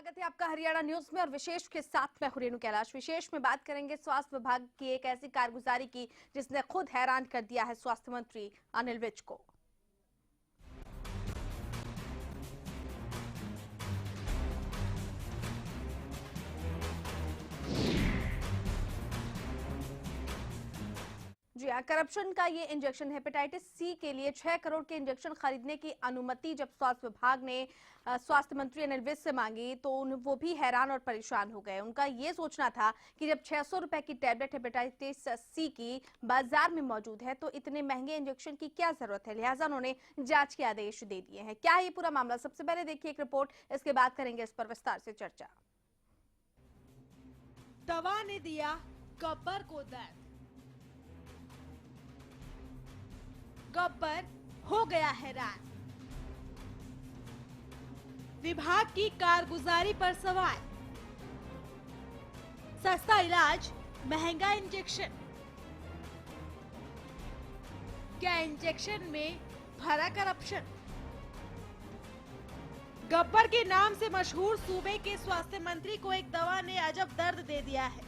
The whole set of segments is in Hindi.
स्वागत है आपका हरियाणा न्यूज में और विशेष के साथ मैं रेणु कैलाश। विशेष में बात करेंगे स्वास्थ्य विभाग की एक ऐसी कारगुजारी की जिसने खुद हैरान कर दिया है स्वास्थ्य मंत्री अनिल विज को। जी हाँ, करप्शन का ये इंजेक्शन हेपेटाइटिस सी के लिए 6 करोड़ के इंजेक्शन खरीदने की अनुमति जब स्वास्थ्य विभाग ने स्वास्थ्य मंत्री अनिल विज से मांगी तो वो भी हैरान और परेशान हो गए। उनका ये सोचना था कि जब 600 रुपए की टैबलेट हेपेटाइटिस सी की बाजार में मौजूद है तो इतने महंगे इंजेक्शन की क्या जरूरत है, लिहाजा उन्होंने जांच के आदेश दे दिए हैं। क्या है ये पूरा मामला, सबसे पहले देखिए एक रिपोर्ट, इसके बाद करेंगे इस पर विस्तार से चर्चा। दवा ने दिया गब्बर को दर्द, गब्बर हो गया हैरान। विभाग की कारगुजारी पर सवाल, सस्ता इलाज महंगा इंजेक्शन, क्या इंजेक्शन में भरा करप्शन? गब्बर के नाम से मशहूर सूबे के स्वास्थ्य मंत्री को एक दवा ने अजब दर्द दे दिया है,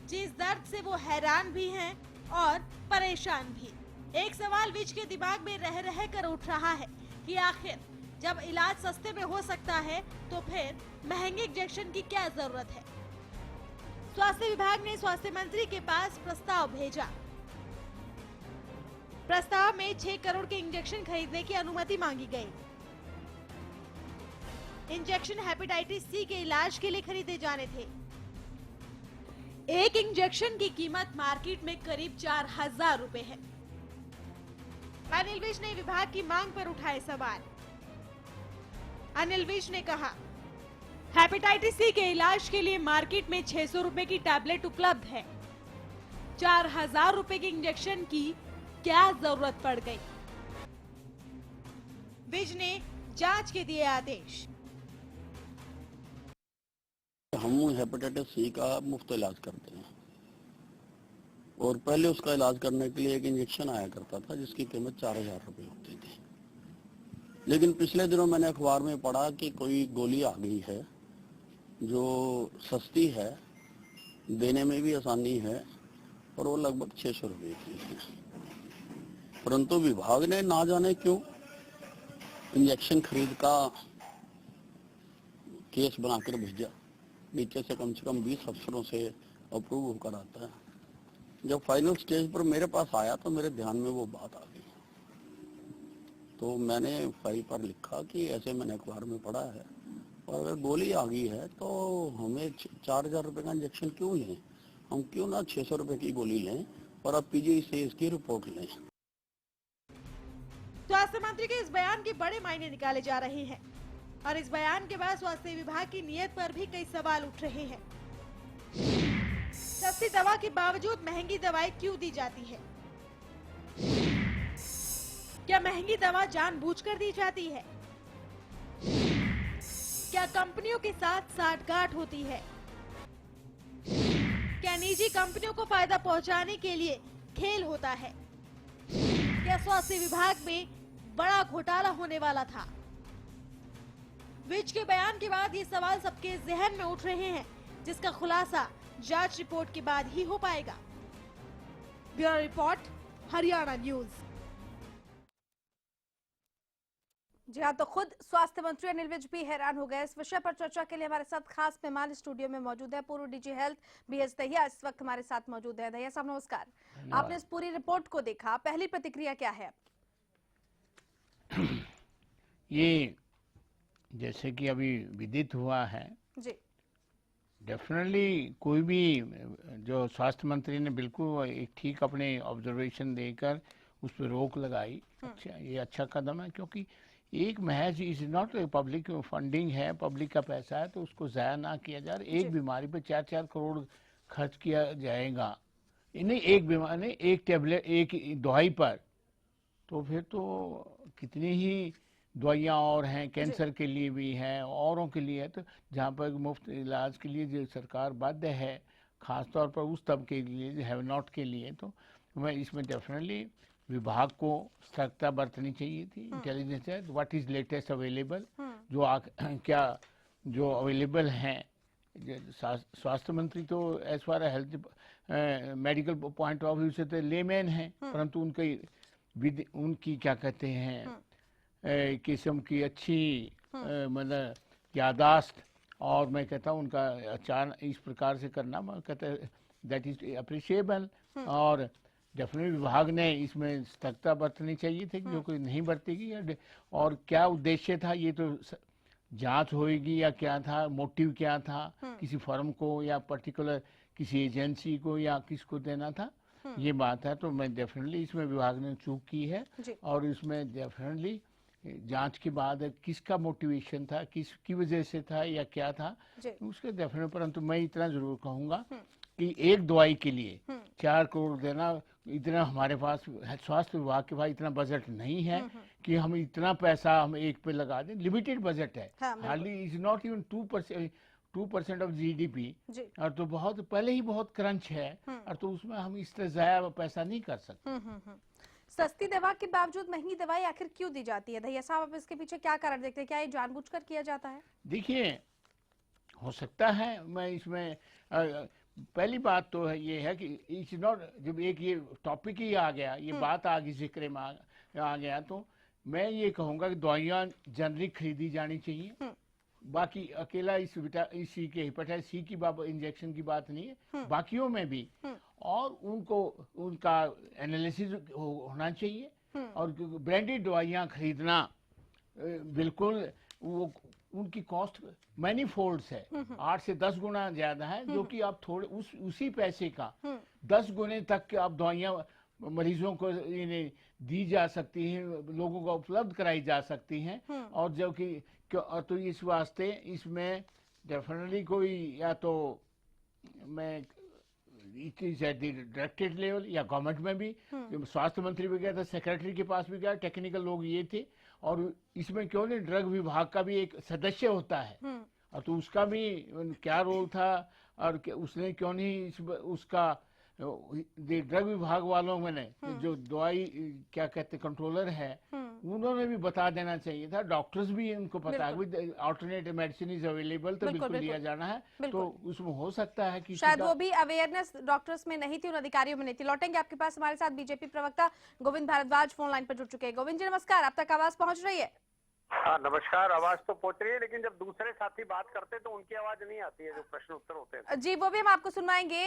जिस दर्द से वो हैरान भी हैं और परेशान भी। एक सवाल विज के दिमाग में रह कर उठ रहा है कि आखिर जब इलाज सस्ते में हो सकता है तो फिर महंगे इंजेक्शन की क्या जरूरत है। स्वास्थ्य विभाग ने स्वास्थ्य मंत्री के पास प्रस्ताव भेजा। प्रस्ताव में 6 करोड़ के इंजेक्शन खरीदने की अनुमति मांगी गई। इंजेक्शन हेपेटाइटिस सी के इलाज के लिए खरीदे जाने थे। एक इंजेक्शन की कीमत मार्केट में करीब 4000 रुपए है। अनिल विज ने विभाग की मांग पर उठाए सवाल। अनिल विज ने कहा, हेपेटाइटिस सी के इलाज के लिए मार्केट में 600 रुपए की टैबलेट उपलब्ध है, 4000 रुपए के इंजेक्शन की क्या जरूरत पड़ गई? विज ने जांच के दिए आदेश। हम हेपेटाइटिस सी का मुफ्त इलाज करते हैं और पहले उसका इलाज करने के लिए एक इंजेक्शन आया करता था जिसकी कीमत 4000 रुपए होती थी। लेकिन पिछले दिनों मैंने अखबार में पढ़ा कि कोई गोली आ गई है जो सस्ती है, देने में भी आसानी है और वो लगभग 600 रुपए की है। परंतु विभाग ने ना जाने क्यों इंजेक्शन खरीद का केस बनाकर भेजा। नीचे से कम 20 अफसरों से अप्रूव होकर आता है। जब फाइनल स्टेज पर मेरे पास आया तो मेरे ध्यान में वो बात आ गई, तो मैंने फाइल पर लिखा कि ऐसे मैंने अखबार में पढ़ा है और अगर गोली आ गई है तो हमें 4000 रुपए का इंजेक्शन क्यों लें, हम क्यों ना 600 रुपए की गोली लें और अब पीजीआई से इसकी रिपोर्ट लें। स्वास्थ्य मंत्री के इस बयान के बड़े मायने निकाले जा रहे हैं और इस बयान के बाद स्वास्थ्य विभाग की नीयत पर भी कई सवाल उठ रहे हैं। सस्ती दवा के बावजूद महंगी दवाएं क्यों दी जाती है? क्या महंगी दवा जानबूझकर दी जाती है? क्या कंपनियों के साथ साठगांठ होती है? क्या निजी कंपनियों को फायदा पहुंचाने के लिए खेल होता है? क्या स्वास्थ्य विभाग में बड़ा घोटाला होने वाला था? विज के बयान के बाद ये सवाल सबके जहन में उठ रहे हैं, जिसका खुलासा जांच रिपोर्ट के बाद ही हो पाएगा। Bureau report, Haryana news. जी हाँ, तो खुद स्वास्थ्य मंत्री अनिल विज भी हैरान हो गए। इस विषय पर चर्चा के लिए हमारे साथ खास मेहमान स्टूडियो में मौजूद है, पूर्व डीजी हेल्थ बीएस दहिया इस वक्त हमारे साथ मौजूद है। दहिया साहब नमस्कार। आपने इस पूरी रिपोर्ट को देखा, पहली प्रतिक्रिया क्या है? ये जैसे कि अभी विदित हुआ है जी, डेफिनेटली कोई भी जो स्वास्थ्य मंत्री ने बिल्कुल एक ठीक अपने ऑब्जर्वेशन देकर उस पर रोक लगाई। अच्छा, ये अच्छा कदम है क्योंकि एक महज इज नॉट पब्लिक फंडिंग है, पब्लिक का पैसा है तो उसको ज़ाया ना किया जाए। एक बीमारी पे 4-4 करोड़ खर्च किया जाएगा, नहीं एक बीमारी, एक टेबलेट, एक दवाई पर, तो फिर तो कितनी ही दवाइयाँ और हैं, कैंसर के लिए भी हैं, औरों के लिए है। तो जहाँ पर मुफ्त इलाज के लिए जो सरकार बाध्य है, खासतौर पर उस तबके के लिए, हैव नॉट के लिए, तो मैं इसमें डेफिनेटली विभाग को सतर्कता बरतनी चाहिए थी। इंटेलिजेंस है, व्हाट इज लेटेस्ट अवेलेबल, जो क्या जो अवेलेबल हैं, स्वास्थ्य मंत्री तो as far health medical point of view से तो लेमैन है, परंतु उनकी क्या कहते हैं किस्म की अच्छी मतलब यादाश्त, और मैं कहता हूँ उनका अचानक इस प्रकार से करना, मैं कहता दैट इज अप्रिशिएबल। और डेफिनेटली विभाग ने इसमें सतर्कता बरतनी चाहिए थी, जो कोई नहीं बरतेगी। और क्या उद्देश्य था, ये तो जांच होएगी या क्या था, मोटिव क्या था, किसी फर्म को या पर्टिकुलर किसी एजेंसी को या किसको देना था, ये बात है। तो मैं डेफिनेटली इसमें विभाग ने चूक की है, और इसमें डेफिनेटली जांच के बाद किसका मोटिवेशन था, किसकी वजह से था या क्या था, उसके डेफिनेट। परंतु मैं इतना जरूर कहूंगा कि एक दवाई के लिए 4 करोड़ देना, इतना हमारे पास स्वास्थ्य विभाग के पास इतना बजट नहीं है कि हम इतना पैसा हम एक पे लगा दें। लिमिटेड बजट है, hardly is not even 2% of GDP, और तो बहुत पहले ही बहुत क्रंच है, और तो उसमें हम इस तरह ज़ाया पैसा नहीं कर सकते। सस्ती दवा के बावजूद महंगी दवाई आखिर क्यों दी जाती है? दहिया साहब, आप इसके पीछे क्या कारण देखते हैं? क्या ये जानबूझकर किया जाता है? देखिए, हो सकता है, मैं इसमें पहली बात तो है ये है कि इट्स नॉट, जब एक ये टॉपिक ही आ गया, ये बात आ गई, जिक्र में आ गया, तो मैं ये कहूँगा कि दवाइयाँ जनरिक खरीदी जानी चाहिए। बाकी अकेला इस सी के हेपेटाइटिस सी की इंजेक्शन की बात नहीं है, बाकियों में भी, और उनका एनालिसिस होना चाहिए। और ब्रांडेड दवाइयाँ खरीदना बिल्कुल, वो उनकी कॉस्ट मैनी फोल्ड्स है, 8 से 10 गुना ज्यादा है, जो कि आप थोड़े उसी पैसे का 10 गुने तक के आप दवाइयाँ मरीजों को दी जा सकती हैं, लोगों को उपलब्ध कराई जा सकती हैं। और जो कि तो इस वास्ते इसमें डेफिनेटली कोई, या तो मैं it is at the directed level या गवर्नमेंट में भी, स्वास्थ्य मंत्री भी गया था, सेक्रेटरी के पास भी गया, टेक्निकल लोग ये थे, और इसमें क्यों नहीं ड्रग विभाग का भी एक सदस्य होता है, और तो उसका भी क्या रोल था, और उसने क्यों नहीं उसका ड्रग विभाग वालों में ने जो दवाई क्या कहते कंट्रोलर है, उन्होंने भी बता देना चाहिए था। डॉक्टर्स भी उनको पता है अल्टरनेटिव मेडिसिन इज अवेलेबल, तो बिल्कुल लिया जाना है। तो उसमें हो सकता है कि शायद वो भी अवेयरनेस डॉक्टर्स में नहीं थी, उन अधिकारियों में नहीं थी। लौटेंगे आपके पास, हमारे साथ बीजेपी प्रवक्ता गोविंद भारद्वाज फोन लाइन पर जुड़ चुके हैं। गोविंद जी नमस्कार, आप तक आवाज पहुंच रही है? हाँ नमस्कार, आवाज तो पहुंच रही है, लेकिन जब दूसरे साथी बात करते तो उनकी आवाज नहीं आती है, जो प्रश्न उत्तर होते हैं। जी, वो भी हम आपको सुनवाएंगे।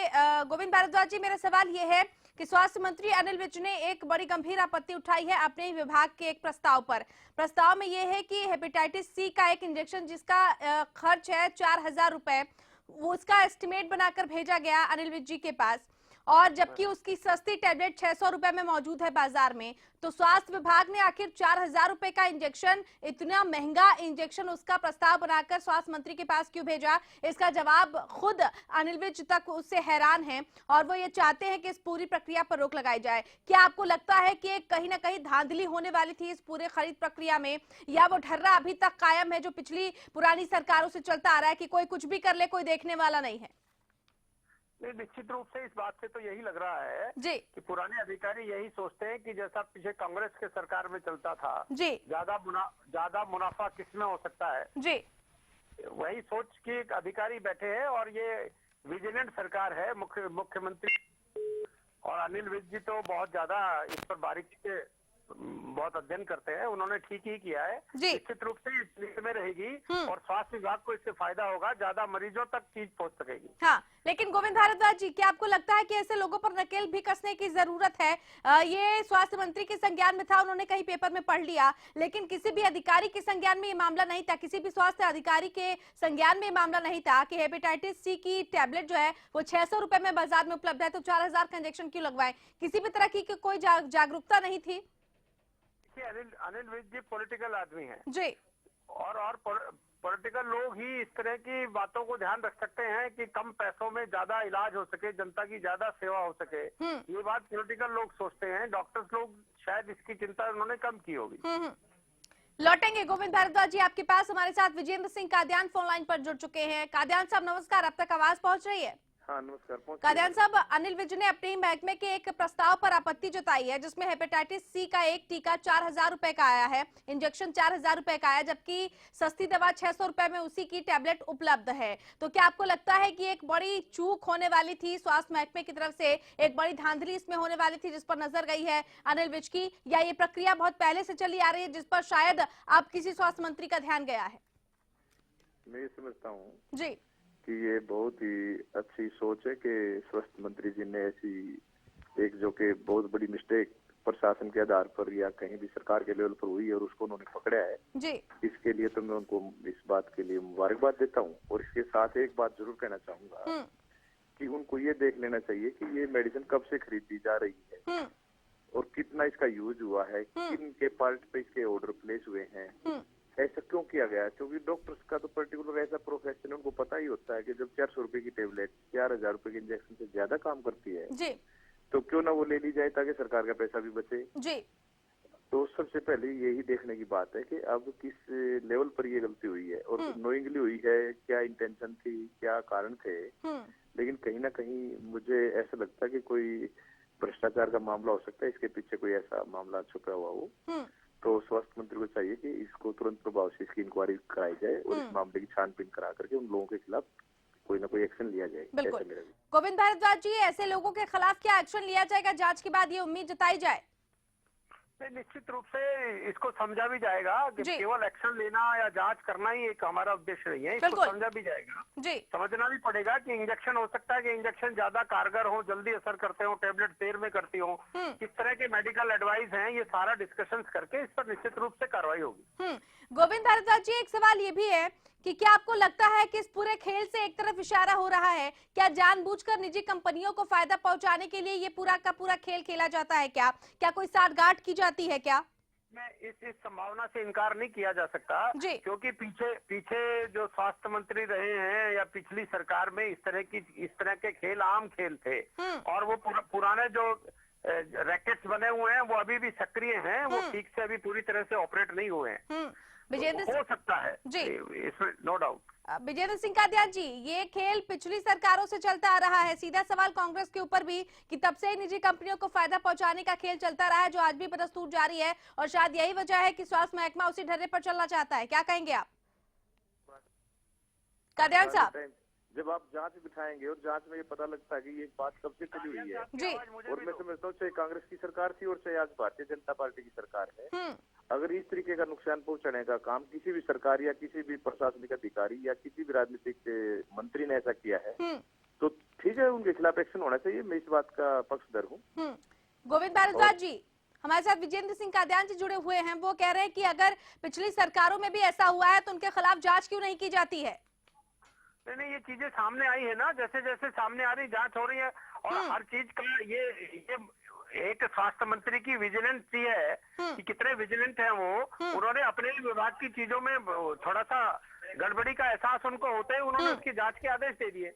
गोविंद भारद्वाज जी, मेरा सवाल ये है कि स्वास्थ्य मंत्री अनिल विज ने एक बड़ी गंभीर आपत्ति उठाई है अपने ही विभाग के एक प्रस्ताव पर। प्रस्ताव में यह है कि हेपेटाइटिस सी का एक इंजेक्शन जिसका खर्च है 4000 रुपए, वो उसका एस्टिमेट बनाकर भेजा गया अनिल विज जी के पास, और जबकि उसकी सस्ती टैबलेट 600 रुपए में मौजूद है बाजार में। तो स्वास्थ्य विभाग ने आखिर 4000 रुपए का इंजेक्शन, इतना महंगा इंजेक्शन, उसका प्रस्ताव बनाकर स्वास्थ्य मंत्री के पास क्यों भेजा? इसका जवाब खुद अनिल विज तक उससे हैरान हैं, और वो ये चाहते हैं कि इस पूरी प्रक्रिया पर रोक लगाई जाए। क्या आपको लगता है कि कहीं ना कहीं धांधली होने वाली थी इस पूरे खरीद प्रक्रिया में, या वो ढर्रा अभी तक कायम है जो पिछली पुरानी सरकारों से चलता आ रहा है कि कोई कुछ भी कर ले, कोई देखने वाला नहीं है? नहीं, निश्चित रूप से इस बात से तो यही लग रहा है जी कि पुराने अधिकारी यही सोचते हैं कि जैसा पीछे कांग्रेस के सरकार में चलता था, जी, ज्यादा मुनाफा किसमें हो सकता है, जी, वही सोच के एक अधिकारी बैठे हैं। और ये विजिलेंट सरकार है, मुख्यमंत्री और अनिल विज जी तो बहुत ज्यादा इस पर बारीकी से बहुत अध्ययन करते हैं, उन्होंने ठीक ही किया है। निश्चित रूप से इस लिस्ट में रहेगी, और स्वास्थ्य विभाग को इससे फायदा होगा, ज्यादा मरीजों तक चीज पहुंच सकेगी। हाँ, लेकिन गोविंद भारद्वाज जी, क्या आपको लगता है कि ऐसे लोगों पर नकेल भी कसने की जरूरत है? ये स्वास्थ्य मंत्री के संज्ञान में था, उन्होंने कहीं पेपर में पढ़ लिया, लेकिन किसी भी अधिकारी के संज्ञान में ये मामला नहीं था, किसी भी स्वास्थ्य अधिकारी के संज्ञान में ये मामला नहीं था कि हेपेटाइटिस सी की टैबलेट जो है वो 600 रुपए में बाजार में उपलब्ध है, तो 4000 का इंजेक्शन क्यों लगवाएं? किसी भी तरह की कोई जागरूकता नहीं थी। अनिल विज जी पॉलिटिकल आदमी हैं जी, और पॉलिटिकल लोग ही इस तरह की बातों को ध्यान रख सकते हैं कि कम पैसों में ज्यादा इलाज हो सके, जनता की ज्यादा सेवा हो सके। ये बात पॉलिटिकल लोग सोचते हैं, डॉक्टर्स लोग शायद इसकी चिंता उन्होंने कम की होगी। लौटेंगे गोविंद भारद्वाज जी आपके पास, हमारे साथ विजेंद्र सिंह कादियान फोन लाइन पर जुड़ चुके हैं। कादियान साहब नमस्कार, अब तक आवाज पहुंच रही है? हाँ नमस्कार। पहुंच कादियान साहब, अनिल विज ने अपने ही महकमे के एक प्रस्ताव पर आपत्ति जताई है जिसमें हेपेटाइटिस सी का एक टीका 4,000 रुपए का आया है, इंजेक्शन 4,000 रुपए का आया, जबकि सस्ती दवा 600 रुपए में उसी की टैबलेट उपलब्ध है। तो क्या आपको लगता है कि एक बड़ी चूक होने वाली थी स्वास्थ्य महकमे की तरफ से, एक बड़ी धांधली इसमें होने वाली थी जिस पर नजर गई है अनिल विज की, या ये प्रक्रिया बहुत पहले से चली आ रही है जिस पर शायद अब किसी स्वास्थ्य मंत्री का ध्यान गया है? मैं ये समझता हूँ जी कि ये बहुत ही अच्छी सोच है कि स्वास्थ्य मंत्री जी ने ऐसी एक जो कि बहुत बड़ी मिस्टेक प्रशासन के आधार पर या कहीं भी सरकार के लेवल पर हुई है और उसको उन्होंने पकड़ा है। जी इसके लिए तो मैं उनको इस बात के लिए मुबारकबाद देता हूँ। और इसके साथ एक बात जरूर कहना चाहूंगा कि उनको ये देख लेना चाहिए कि ये मेडिसिन कब से खरीदी जा रही है और कितना इसका यूज हुआ है, किन के पार्ट पे इसके ऑर्डर प्लेस हुए हैं, ऐसा क्यों किया गया है। क्योंकि डॉक्टर्स का तो पर्टिकुलर ऐसा प्रोफेशन, उनको पता ही होता है कि जब 400 रुपए की टेबलेट 4,000 रुपए के इंजेक्शन से ज्यादा काम करती है जी तो क्यों ना वो ले ली जाए ताकि सरकार का पैसा भी बचे। जी तो सबसे पहले यही देखने की बात है कि अब किस लेवल पर ये गलती हुई है और नोइंगली हुई है, क्या इंटेंशन थी, क्या कारण थे। लेकिन कहीं ना कहीं मुझे ऐसा लगता है कि कोई भ्रष्टाचार का मामला हो सकता है, इसके पीछे कोई ऐसा मामला छुपा हुआ हो। तो स्वास्थ्य मंत्री को चाहिए कि इसको तुरंत प्रभाव से इसकी इंक्वायरी कराई जाए और इस मामले की छानबीन करा करके उन लोगों के खिलाफ कोई ना कोई एक्शन लिया जाए। बिल्कुल। ऐसा मेरा भी। गोविंद भारद्वाज जी, ऐसे लोगों के खिलाफ क्या एक्शन लिया जाएगा जांच के बाद, ये उम्मीद जताई जाए? निश्चित रूप से इसको समझा भी जाएगा कि जी। केवल एक्शन लेना या जांच करना ही एक हमारा उद्देश्य नहीं है, इसको बिल्कुल। समझा भी जाएगा। जी समझना भी पड़ेगा कि इंजेक्शन हो सकता है कि इंजेक्शन ज्यादा कारगर हो, जल्दी असर करते हो, टेबलेट देर में करती हो, किस तरह के मेडिकल एडवाइस हैं, ये सारा डिस्कशन करके इस पर निश्चित रूप से कार्रवाई होगी। गोविंद भारद्वाज जी, एक सवाल ये भी है कि क्या आपको लगता है कि इस पूरे खेल से एक तरफ इशारा हो रहा है, क्या जानबूझकर निजी कंपनियों को फायदा पहुंचाने के लिए ये पूरा का पूरा खेल खेला जाता है? क्या कोई साठगांठ की जाती है क्या? मैं इस संभावना से इनकार नहीं किया जा सकता जी। क्योंकि पीछे जो स्वास्थ्य मंत्री रहे हैं या पिछली सरकार में इस तरह के खेल आम खेल थे और वो पुराने जो रैकेट्स बने हुए हैं वो अभी भी सक्रिय हैं, वो ठीक से अभी पूरी तरह से ऑपरेट नहीं हुए हैं। विजेंद्र हो सकता है जी, इसमें नो डाउट। विजेंद्र सिंह कादियान जी, ये खेल पिछली सरकारों से चलता आ रहा है, सीधा सवाल कांग्रेस के ऊपर भी कि तब से ही निजी कंपनियों को फायदा पहुंचाने का खेल चलता रहा है जो आज भी बदस्तूर जारी है और शायद यही वजह है कि स्वास्थ्य महकमा उसी ढर्रे पर चलना चाहता है। क्या कहेंगे आप कादियान साहब? जब आप जांच बिठाएंगे और जांच में ये पता लगता है कि ये बात कब से चली हुई है जी और मैं समझता हूँ चाहे कांग्रेस की सरकार थी और चाहे आज भारतीय जनता पार्टी की सरकार है, अगर इस तरीके का नुकसान पहुंचाने का काम किसी भी सरकार या किसी भी प्रशासनिक अधिकारी या किसी भी राजनीतिक मंत्री ने ऐसा किया है तो ठीक है, उनके खिलाफ एक्शन होना चाहिए। मैं इस बात का पक्षधर हूँ। गोविंद भारद्वाज जी, हमारे साथ विजेंद्र सिंह कादियान जी जुड़े हुए हैं, वो कह रहे हैं कि अगर पिछली सरकारों में भी ऐसा हुआ है तो उनके खिलाफ जांच क्यों नहीं की जाती है? नहीं, ये चीजें सामने आई है ना, जैसे जैसे सामने आ रही जांच हो रही है और हर चीज का ये एक स्वास्थ्य मंत्री की विजिलेंस है कि कितने विजिलेंट हैं वो। उन्होंने अपने विभाग की चीजों में थोड़ा सा गड़बड़ी का एहसास उनको होते ही उन्होंने उसकी जांच के आदेश दे दिए।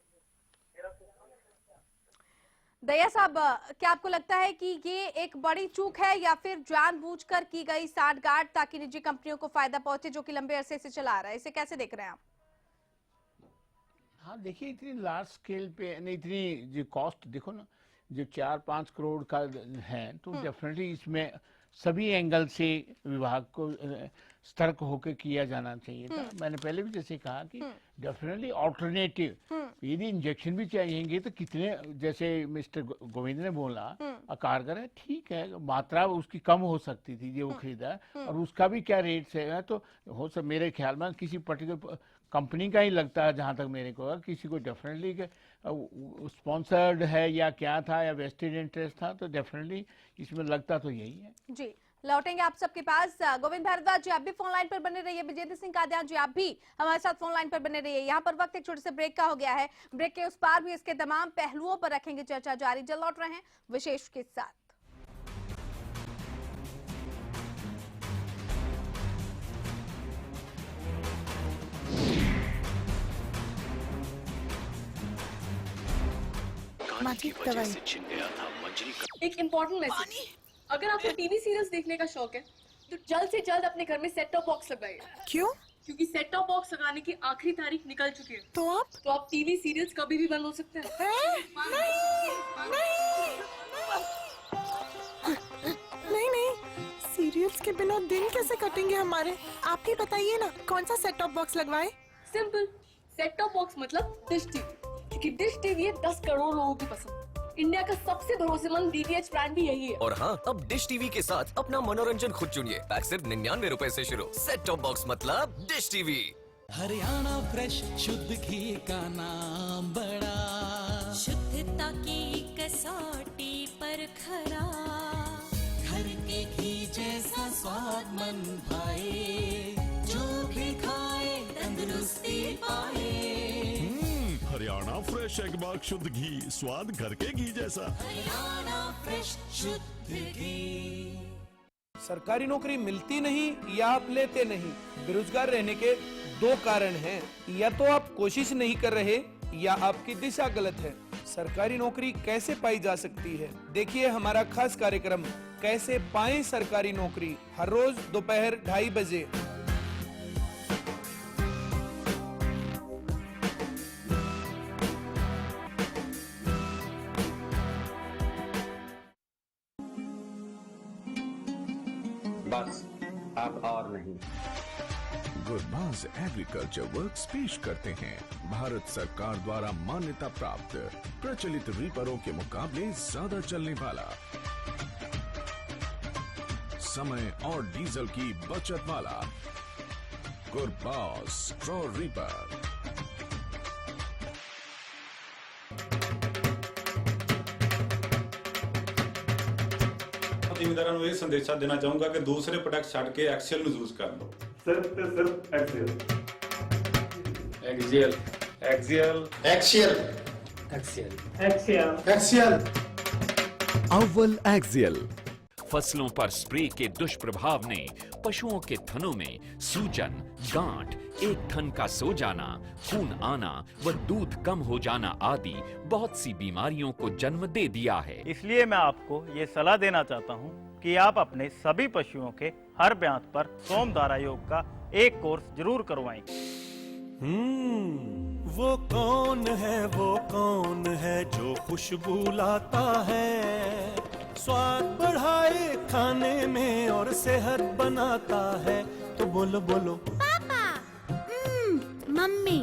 दया साहब, क्या आपको लगता है कि ये एक बड़ी चूक है या फिर जानबूझकर की गई साठगांठ ताकि निजी कंपनियों को फायदा पहुंचे जो कि लंबे अरसे से चला आ रहा है? इसे कैसे देख रहे हैं आप? हाँ देखिए, इतनी लार्ज स्केल पे नहीं, इतनी जो कॉस्ट देखो ना, जो 4-5 करोड़ का है तो डेफिनेटली इसमें सभी एंगल से विभाग को सतर्क होकर किया जाना चाहिए था। मैंने पहले भी जैसे कहा कि डेफिनेटली ऑल्टरनेटिव, यदि इंजेक्शन भी चाहिएंगे तो कितने, जैसे मिस्टर गोविंद ने बोला कारगर है, ठीक है, मात्रा उसकी कम हो सकती थी जो वो खरीदा और उसका भी क्या रेट है तो हो सब मेरे ख्याल में किसी पर्टिकुलर कंपनी का ही लगता है जहां तक मेरे को, किसी को डेफिनेटली स्पॉन्सर्ड है या क्या था या वेस्टेड इंटरेस्ट था तो डेफिनेटली इसमें लगता तो यही है। जी, लौटेंगे आप सबके पास। गोविंद भारद्वाज जी, आप भी फोन लाइन पर बने रहिए, विजेंद्र सिंह कादियान जी आप भी हमारे साथ फोन लाइन पर बने रहिए। यहाँ पर वक्त एक छोटे से ब्रेक का हो गया है, ब्रेक के उस पार भी इसके तमाम पहलुओं पर रखेंगे चर्चा जारी। जल्द लौट रहे हैं विशेष के साथ। एक इम्पोर्टेंट मैसेज, अगर आपको टीवी सीरियल्स देखने का शौक है तो जल्द से जल्द अपने घर में सेट टॉप बॉक्स लगाइए। क्यों? क्योंकि सेट टॉप बॉक्स लगाने की आखिरी तारीख निकल चुकी है। तो आप टीवी सीरियल्स कभी भी बंद हो सकते हैं। नहीं, सीरियल्स के बिना दिन कैसे कटेंगे हमारे? आप ही बताइए ना, कौन सा सेट टॉप बॉक्स लगवाए? सिंपल, सेट टॉप बॉक्स मतलब डिश टीवी, क्योंकि डिश टीवी है 10 करोड़ लोगों की पसंद। इंडिया का सबसे भरोसेमंद डीटीएच ब्रांड भी यही है। और हाँ, अब डिश टीवी के साथ अपना मनोरंजन खुद चुनिए। पैक सिर्फ 99 रुपए से शुरू। सेट टॉप बॉक्स मतलब डिश टीवी। हरियाणा फ्रेश शुद्ध घी का नाम बड़ा, शुद्धता की कसौटी पर खरा, घर के घी जैसा स्वाद मन भाए, जो भी खाए तंदुरुस्ती पाए। हरियाणा फ्रेश एगबाग शुद्ध घी, स्वाद घर के घी जैसा। हरियाणा फ्रेश शुद्ध घी। सरकारी नौकरी मिलती नहीं या आप लेते नहीं, बेरोजगार रहने के दो कारण हैं। या तो आप कोशिश नहीं कर रहे या आपकी दिशा गलत है। सरकारी नौकरी कैसे पाई जा सकती है, देखिए हमारा खास कार्यक्रम कैसे पाएं सरकारी नौकरी, हर रोज दोपहर 2:30 बजे। बस अब और नहीं। गुरबाज एग्रीकल्चर वर्क्स पेश करते हैं भारत सरकार द्वारा मान्यता प्राप्त प्रचलित रीपरों के मुकाबले ज्यादा चलने वाला, समय और डीजल की बचत वाला गुरबाज स्ट्रॉ रीपर। ਜ਼ਿਮੀਂਦਾਰਾਂ ਨੂੰ ਇਹ ਸੰਦੇਸ਼ਾ ਦੇਣਾ ਚਾਹੂੰਗਾ ਕਿ ਦੂਸਰੇ ਪ੍ਰੋਡਕਟ ਛੱਡ ਕੇ ਐਕਸੀਅਲ ਨੂੰ ਯੂਜ਼ ਕਰ ਲਓ। ਸਿਰਫ ਤੇ ਸਿਰਫ axial. Axial axial axial axial axial axial. अव्वल एक्सियल। फसलों पर स्प्रे के दुष्प्रभाव ने पशुओं के थनों में सूजन, गांठ, एक थन का सो जाना, खून आना व दूध कम हो जाना आदि बहुत सी बीमारियों को जन्म दे दिया है। इसलिए मैं आपको ये सलाह देना चाहता हूँ कि आप अपने सभी पशुओं के हर ब्यांत पर सोमधारा योग का एक कोर्स जरूर करवाएं। वो कौन है जो खुशबू लाता है, स्वाद बढ़ाए खाने में और सेहत बनाता है। तो बोलो बोलो पापा, मम्मी।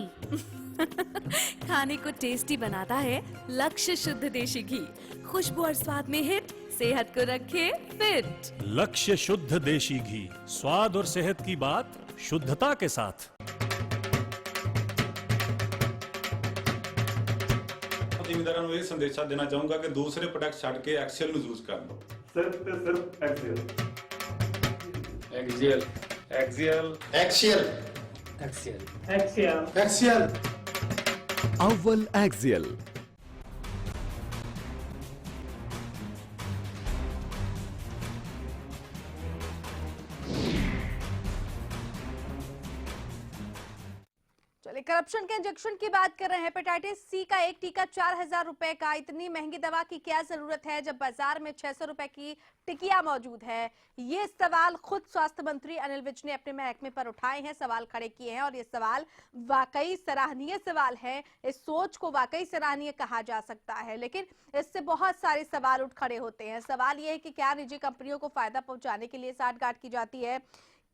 खाने को टेस्टी बनाता है लक्ष्य शुद्ध देशी घी, खुशबू और स्वाद में हिट, सेहत को रखे फिट। लक्ष्य शुद्ध देशी घी, स्वाद और सेहत की बात शुद्धता के साथ। ਜ਼ਿਮੀਂਦਾਰਾਂ ਨੂੰ ਇਹ ਸੰਦੇਸ਼ਾ ਦੇਣਾ ਚਾਹੂੰਗਾ ਕਿ ਦੂਸਰੇ ਪ੍ਰੋਡਕਟ ਛੱਡ ਕੇ ਐਕਸੀਅਲ ਨੂੰ ਯੂਜ਼ ਕਰ ਲਓ। ਸਿਰਫ ਤੇ ਸਿਰਫ axial. Axial axial axial axial axial axial. अव्वल एक्सियल। चलिए, करप्शन के इंजेक्शन की बात कर रहे हैं। हेपेटाइटिस सी का एक टीका 4000 रुपए का। इतनी महंगी दवा की क्या जरूरत है जब बाजार में 600 रुपए की टिकिया मौजूद है? ये सवाल खुद स्वास्थ्य मंत्री अनिल विज ने अपने महकमे पर उठाए हैं, सवाल खड़े किए हैं और ये सवाल वाकई सराहनीय सवाल है। इस सोच को वाकई सराहनीय कहा जा सकता है, लेकिन इससे बहुत सारे सवाल उठ खड़े होते हैं। सवाल ये है कि क्या निजी कंपनियों को फायदा पहुंचाने के लिए साठगांठ की जाती है?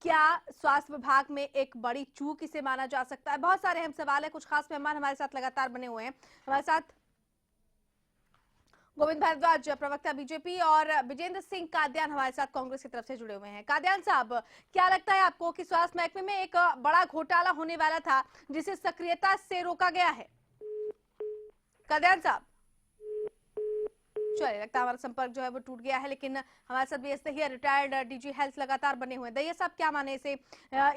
क्या स्वास्थ्य विभाग में एक बड़ी चूक इसे माना जा सकता है? बहुत सारे अहम सवाल है। कुछ खास मेहमान हमारे साथ लगातार बने हुए हैं। हमारे साथ गोविंद भारद्वाज, प्रवक्ता बीजेपी, और विजेंद्र सिंह कादियान हमारे साथ कांग्रेस की तरफ से जुड़े हुए हैं। कादियान साहब, क्या लगता है आपको कि स्वास्थ्य महकमे में एक बड़ा घोटाला होने वाला था जिसे सक्रियता से रोका गया है? कादियान साहब, चलिए, लगता है हमारा संपर्क जो है वो टूट गया है, लेकिन हमारे साथ भी ऐसे ही रिटायर्ड डीजी हेल्थ लगातार बने हुए हैं। दैया साहब, क्या माने इसे,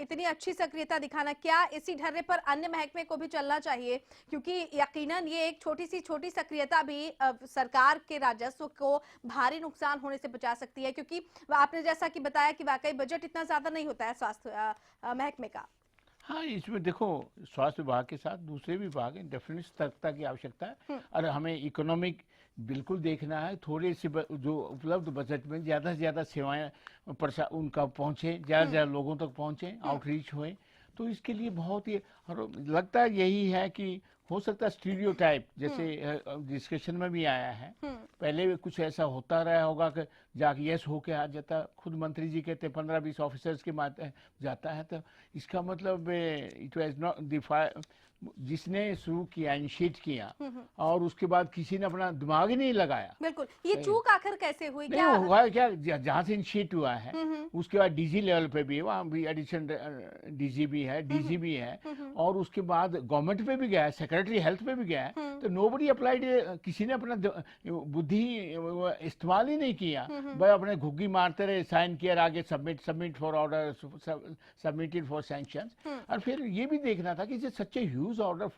इतनी अच्छी सक्रियता दिखाना, क्या इसी ढर्रे पर अन्य महकमे को भी चलना चाहिए? क्योंकि यकीनन ये एक छोटी सक्रियता भी सरकार के राजस्व को भारी नुकसान होने से बचा सकती है, क्योंकि आपने जैसा कि बताया कि वाकई बजट इतना ज्यादा नहीं होता है स्वास्थ्य महकमे का। हाँ, इसमें देखो, स्वास्थ्य विभाग के साथ दूसरे विभाग हैं, डेफिनेट सतर्कता की आवश्यकता है और हमें इकोनॉमिक बिल्कुल देखना है। थोड़े से जो उपलब्ध बजट में ज़्यादा से ज़्यादा सेवाएं उनका पहुँचे, ज़्यादा से ज़्यादा लोगों तक पहुँचे, आउटरीच हुए, तो इसके लिए बहुत ही लगता है यही है कि हो सकता है स्टीरियोटाइप जैसे डिस्कशन में भी आया है, पहले भी कुछ ऐसा होता रहा होगा कि जाके यस होके आ जाता, खुद मंत्री जी कहते 15-20 ऑफिसर्स के माध्यम जाता है, तो इसका मतलब इट वाज नॉट जिसने शुरू किया, इनिशिएट किया और उसके बाद किसी ने अपना दिमाग ही नहीं लगाया। बिल्कुल, ये चूक आखिर कैसे हुई? नहीं क्या हुआ क्या, जहाँ से इनिशिएट हुआ है उसके बाद डीजी लेवल पे भी है, वहाँ भी एडिशनल डीजी भी है, डीजी भी है, और उसके बाद गवर्नमेंट पे भी गया है, सेक्रेटरी हेल्थ पे भी गया है, तो नोबडी अप्लाइड, किसी ने अपना बुद्धि इस्तेमाल ही नहीं किया, भाई अपने घुग्गी मारते रहे, साइन किया, आगे submit for order, submitted for sanctions. और फिर ये भी देखना था कि such a huge order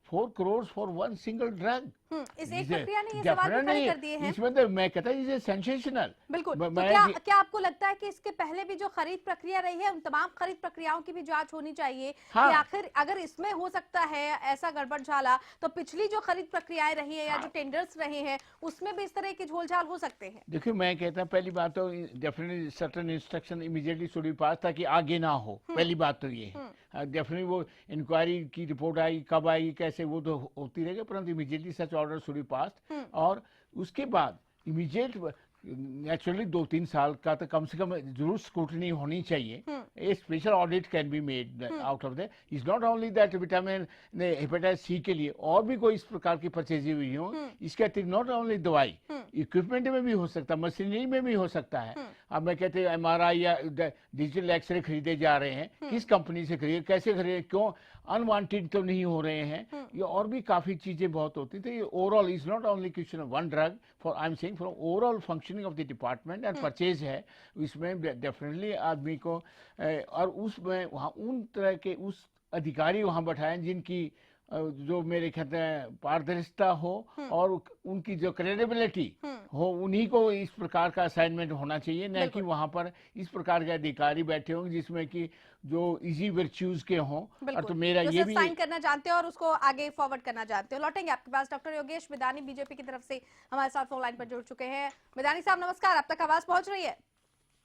4 crore for one single drug. इस एक प्रक्रिया ने ये सवाल भी खड़े कर दिए हैं। इसमें तो मैं कहता हूँ ये सेंसेशनल। बिल्कुल, तो क्या आपको लगता है कि इसके पहले भी जो खरीद प्रक्रिया रही है उन तमाम खरीद प्रक्रियाओं की भी जांच होनी चाहिए? हाँ। कि आखिर अगर इसमें हो सकता है ऐसा गड़बड़ झाला, तो पिछली जो खरीद प्रक्रियाएं रही है या जो टेंडर्स रहे हैं उसमें भी इस तरह के झोलझाल हो सकते हैं? देखिए मैं कहता हूँ पहली बात तो definitely certain instruction immediately should be pass ताकि आगे ना हो, पहली बात तो ये है। डेफिनेटली वो इंक्वायरी की रिपोर्ट आई, कब आई, कैसे, वो तो होती रहेगी, परंतु immediately such order should be pass. और उसके बाद इमीडिएट नेचुरली 2-3 साल का तो कम से कम जरूर स्क्रूटनी होनी चाहिए। A special audit can be made out of that. Is not only that vitamin hepatitis C के लिए और भी कोई इस प्रकार की परचेज हुई हो, इसके अतिरिक्त नॉट ओनली दवाई, इक्विपमेंट में भी हो सकता है, मशीनरी में भी हो सकता है। अब मैं कहते हैं MRI या डिजिटल एक्सरे खरीदे जा रहे हैं, किस कंपनी से खरीदे, कैसे खरीदे, क्यों अनवांटेड तो नहीं हो रहे हैं, ये और भी काफी चीजें बहुत होती थी। Overall is not only question of one drug, for I am saying for overall functioning of the department and purchase है, इसमें डेफिनेटली आदमी को और उसमें वहाँ उन तरह के उस अधिकारी वहाँ बैठाएं जिनकी जो मेरे ख्याल में पारदर्शिता हो और उनकी जो क्रेडिबिलिटी हो, उन्हीं को इस प्रकार का असाइनमेंट होना चाहिए, न कि वहाँ पर इस प्रकार के अधिकारी बैठे होंगे जिसमें कि जो इजी वर्च्यूज के हों। और तो मेरा ये भी साइन करना जानते हो और उसको आगे फॉरवर्ड करना जानते हो। लौटेंगे आपके पास डॉक्टर योगेश बिदानी बीजेपी की तरफ से हमारे साथ फोन लाइन पर जुड़ चुके हैं। बिदानी साहब नमस्कार, आप तक आवाज पहुंच रही है?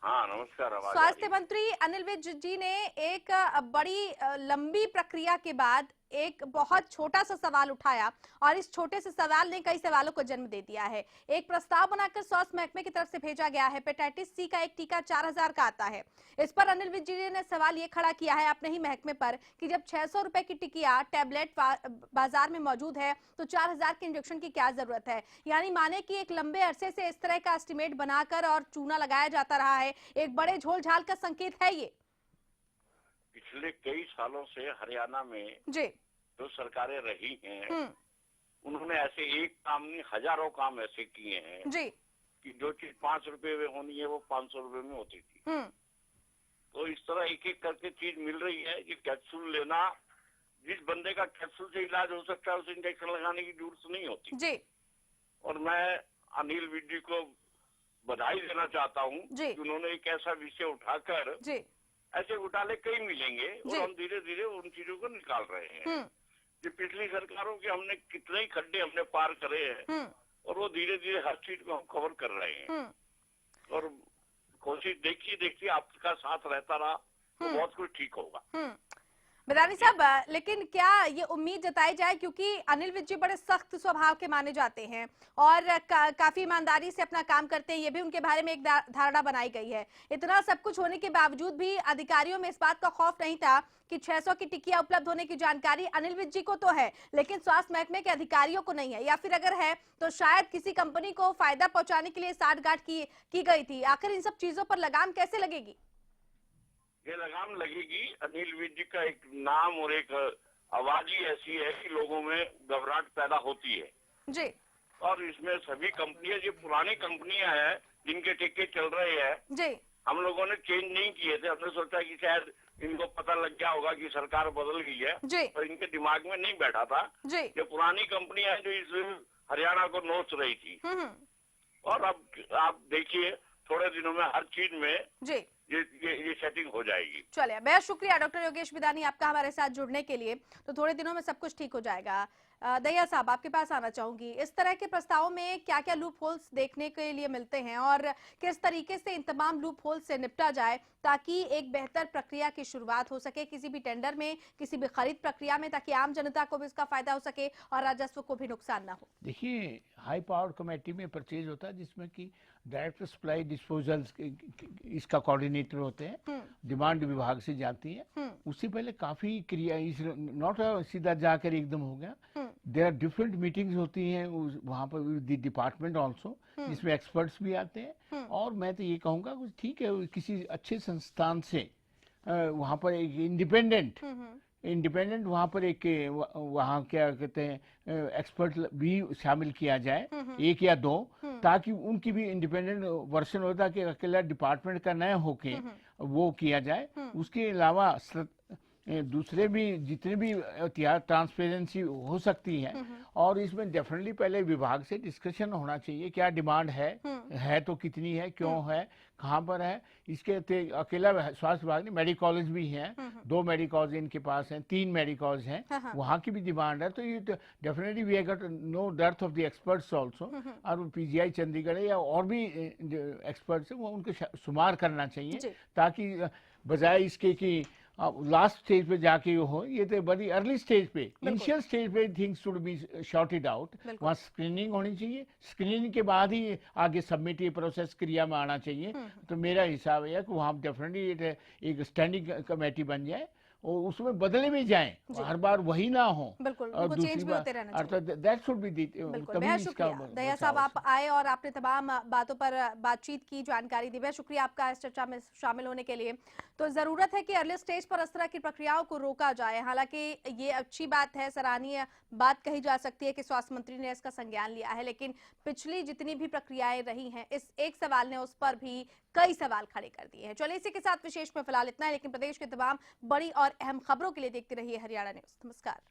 हाँ नमस्कार। स्वास्थ्य मंत्री अनिल विज जी ने एक बड़ी लंबी प्रक्रिया के बाद एक बहुत छोटा सा सवाल उठाया और इस छोटे से सवाल ने कई सवालों को जन्म दे दिया है। एक प्रस्ताव बनाकर स्वास्थ्य महकमे की तरफ से भेजा गया है। हेपेटाइटिस सी का एक टीका 4000 का आता है। इस पर अनिल विज जी ने सवाल ये खड़ा किया है अपने ही महकमे पर कि जब 600 रुपए की टिकिया टैबलेट बाजार में मौजूद है तो 4000 के इंजेक्शन की क्या जरूरत है? यानी माने कि एक लंबे अरसे से इस तरह का एस्टिमेट बनाकर और चूना लगाया जाता रहा है, एक बड़े झोलझाल का संकेत है ये। पिछले कई सालों से हरियाणा में जी जो सरकारें रही हैं उन्होंने ऐसे एक काम नहीं हजारों काम ऐसे किए हैं जी कि जो चीज 5 रुपए में होनी है वो 500 रुपए में होती थी। तो इस तरह एक एक करके चीज मिल रही है कि कैप्सूल लेना, जिस बंदे का कैप्सूल से इलाज हो सकता है उसे इंजेक्शन लगाने की जरूरत नहीं होती जी। और मैं अनिल विज जी को बधाई देना चाहता हूँ कि उन्होंने एक ऐसा विषय उठाकर ऐसे घोटाले कई मिलेंगे और हम धीरे धीरे उन चीजों को निकाल रहे हैं। कि पिछली सरकारों के हमने कितने ही खड्डे हमने पार करे हैं और वो धीरे धीरे हर चीज को हम कवर कर रहे हैं। और कोशिश देखिए आपका साथ रहता रहा तो बहुत कुछ ठीक होगा। बिदानी साहब, लेकिन क्या ये उम्मीद जताई जाए, क्योंकि अनिल विज जी बड़े सख्त स्वभाव के माने जाते हैं और काफी ईमानदारी से अपना काम करते हैं, ये भी उनके बारे में एक धारणा बनाई गई है। इतना सब कुछ होने के बावजूद भी अधिकारियों में इस बात का खौफ नहीं था कि 600 की टिकिया उपलब्ध होने की जानकारी अनिल विज जी को तो है लेकिन स्वास्थ्य महकमे के अधिकारियों को नहीं है, या फिर अगर है तो शायद किसी कंपनी को फायदा पहुंचाने के लिए साठगांठ की गई थी। आखिर इन सब चीजों पर लगाम कैसे लगेगी? ये लगाम लगेगी, अनिल विज जी का एक नाम और एक आवाज ही ऐसी है कि लोगों में घबराहट पैदा होती है जी। और इसमें सभी कंपनियां जो पुरानी कंपनियां हैं जिनके टिक्के चल रहे हैं जी, हम लोगों ने चेंज नहीं किए थे। हमने सोचा कि शायद इनको पता लग गया होगा कि सरकार बदल गई है जी। और इनके दिमाग में नहीं बैठा था जी। ये पुरानी कंपनियां जो इस हरियाणा को नोच रही थी। और अब आप देखिए थोड़े दिनों में हर चीज में जी ये सेटिंग हो जाएगी। चलिए, बेहद शुक्रिया डॉक्टर योगेश बिदानी आपका हमारे साथ जुड़ने के लिए। तो थोड़े दिनों में सब कुछ ठीक हो जाएगा। दहिया साहब, आपके पास आना चाहूंगी। इस तरह के प्रस्तावों में क्या क्या लूप होल्स देखने के लिए मिलते हैं और किस तरीके से इन तमाम लूप होल्स से निपटा जाए ताकि एक बेहतर प्रक्रिया की शुरुआत हो सके किसी भी टेंडर में, किसी भी खरीद प्रक्रिया में, ताकि आम जनता को भी इसका फायदा हो सके और राजस्व को भी नुकसान ना हो? देखिए, हाई पावर कमेटी में परचेज होता है जिसमें कि डायरेक्ट सप्लाई डिस्पोजल इसका कोऑर्डिनेटर होते हैं, डिमांड विभाग से जाती है। उससे पहले काफी क्रिया, नॉट सीधा जाकर एकदम हो गया। देयर आर डिफरेंट मीटिंग्स होती हैं वहाँ पर द डिपार्टमेंट ऑल्सो, जिसमें एक्सपर्ट्स भी आते हैं। और मैं तो ये कहूँगा ठीक है, किसी अच्छे संस्थान से वहाँ पर एक इंडिपेंडेंट वहाँ पर एक वहाँ क्या कहते हैं एक्सपर्ट भी शामिल किया जाए, एक या दो, ताकि उनकी भी इंडिपेंडेंट वर्शन होता कि अकेला डिपार्टमेंट का न होके वो किया जाए। उसके अलावा दूसरे भी जितने भी ट्रांसपेरेंसी हो सकती है, और इसमें डेफिनेटली पहले विभाग से डिस्कशन होना चाहिए, क्या डिमांड है तो कितनी है, क्यों है, कहाँ पर है। इसके अकेला स्वास्थ्य विभाग नहीं, मेडिकॉलेज भी हैं, 2 मेडिकॉलेज इनके पास हैं, 3 मेडिकॉलेज हैं, वहाँ की भी डिमांड है। तो ये definitely we got no depth of the experts also. और पीजीआई चंडीगढ़ या और भी एक्सपर्ट्स हैं, वो उनको शुमार करना चाहिए, ताकि बजाय इसके कि लास्ट स्टेज पे जाके हो, ये तो बड़ी अर्ली स्टेज पे, इनिशियल स्टेज पे things should be shorted out. वहाँ स्क्रीनिंग होनी चाहिए, स्क्रीनिंग के बाद ही आगे सबमिट ये प्रोसेस क्रिया में आना चाहिए। तो मेरा हिसाब है कि वहाँ डेफिनेटली एक स्टैंडिंग कमेटी बन जाए और उसमें बदले भी जाएं, हर बार वही ना हो, और चेंज भी होते रहना चाहिए। दैट शुड बी बहुत शुक्रिया दया साहब, आप आए और आपने तमाम बातों पर बातचीत की, जानकारी दी। बहुत शुक्रिया आपका इस चर्चा में शामिल होने के लिए। तो जरूरत है कि अर्ली स्टेज पर इस तरह की प्रक्रियाओं को रोका जाए। हालांकि ये अच्छी बात है, सराहनीय बात कही जा सकती है कि स्वास्थ्य मंत्री ने इसका संज्ञान लिया है, लेकिन पिछली जितनी भी प्रक्रियाएं रही हैं, इस एक सवाल ने उस पर भी कई सवाल खड़े कर दिए हैं। चलिए, इसी के साथ विशेष में फिलहाल इतना है, लेकिन प्रदेश के तमाम बड़ी और अहम खबरों के लिए देखते रहिए हरियाणा न्यूज। नमस्कार।